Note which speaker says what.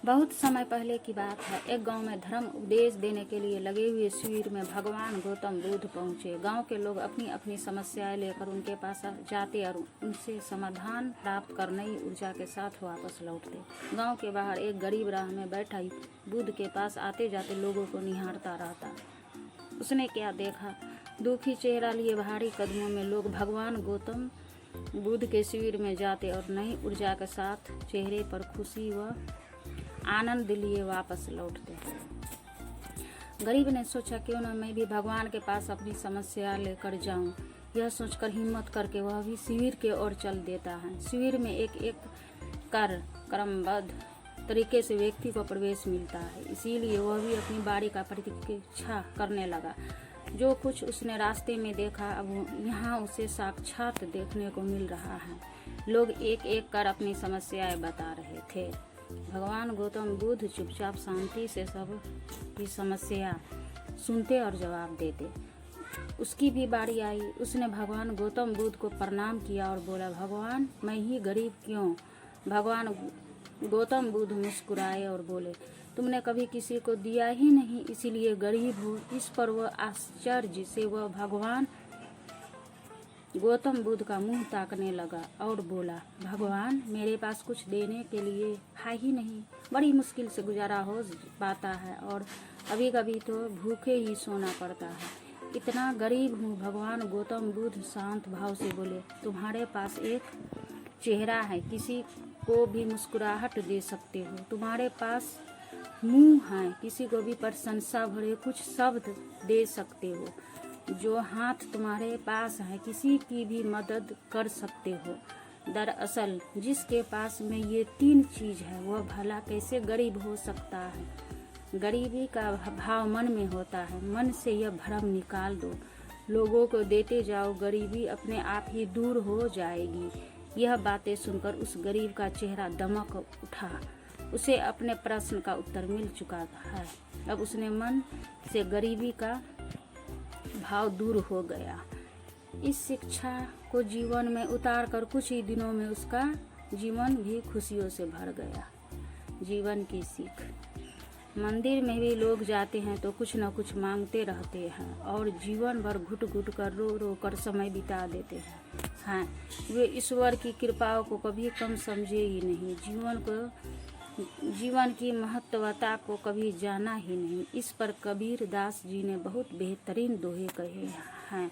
Speaker 1: बहुत समय पहले की बात है। एक गांव में धर्म उपदेश देने के लिए लगे हुए शिविर में भगवान गौतम बुद्ध पहुंचे। गांव के लोग अपनी अपनी समस्याएं लेकर उनके पास जाते और उनसे समाधान प्राप्त कर नई ऊर्जा के साथ वापस लौटते। गांव के बाहर एक गरीब राह में बैठा बुद्ध के पास आते जाते लोगों को निहारता रहता। उसने क्या देखा? दुखी चेहरा लिए भारी कदमों में लोग भगवान गौतम बुद्ध के शिविर में जाते और नई ऊर्जा के साथ चेहरे पर खुशी व आनंद लिए वापस लौटते। गरीब ने सोचा क्यों न मैं भी भगवान के पास अपनी समस्या लेकर जाऊं। यह सोचकर हिम्मत करके वह भी शिविर के ओर चल देता है। शिविर में एक एक कर क्रमबद्ध तरीके से व्यक्ति को प्रवेश मिलता है, इसीलिए वह भी अपनी बारी का प्रतीक्षा करने लगा। जो कुछ उसने रास्ते में देखा अब यहाँ उसे साक्षात देखने को मिल रहा है। लोग एक एक कर अपनी समस्याएं बता रहे थे। भगवान गौतम बुद्ध चुपचाप शांति से सब की समस्या सुनते और जवाब देते। उसकी भी बारी आई। उसने भगवान गौतम बुद्ध को प्रणाम किया और बोला, भगवान मैं ही गरीब क्यों? भगवान गौतम बुद्ध मुस्कुराए और बोले, तुमने कभी किसी को दिया ही नहीं, इसीलिए गरीब हो। इस पर वह आश्चर्य से वह भगवान गौतम बुद्ध का मुंह ताकने लगा और बोला, भगवान मेरे पास कुछ देने के लिए है ही नहीं। बड़ी मुश्किल से गुजारा हो पाता है और कभी कभी तो भूखे ही सोना पड़ता है। इतना गरीब हूँ। भगवान गौतम बुद्ध शांत भाव से बोले, तुम्हारे पास एक चेहरा है, किसी को भी मुस्कुराहट दे सकते हो। तुम्हारे पास मुंह है, किसी को भी प्रशंसा भरे कुछ शब्द दे सकते हो। जो हाथ तुम्हारे पास है, किसी की भी मदद कर सकते हो। दरअसल जिसके पास में ये तीन चीज है वह भला कैसे गरीब हो सकता है? गरीबी का भाव मन में होता है। मन से यह भ्रम निकाल दो। लोगों को देते जाओ, गरीबी अपने आप ही दूर हो जाएगी। यह बातें सुनकर उस गरीब का चेहरा दमक उठा। उसे अपने प्रश्न का उत्तर मिल चुका है। अब उसने मन से गरीबी का भाव दूर हो गया। इस शिक्षा को जीवन में उतार कर कुछ ही दिनों में उसका जीवन भी खुशियों से भर गया। जीवन की सीख। मंदिर में भी लोग जाते हैं तो कुछ न कुछ मांगते रहते हैं और जीवन भर घुट घुट कर रो रो कर समय बिता देते हैं। हाँ, वे ईश्वर की कृपाओं को कभी कम समझे ही नहीं। जीवन की महत्वता को कभी जाना ही नहीं। इस पर कबीर दास जी ने बहुत बेहतरीन दोहे कहे हैं।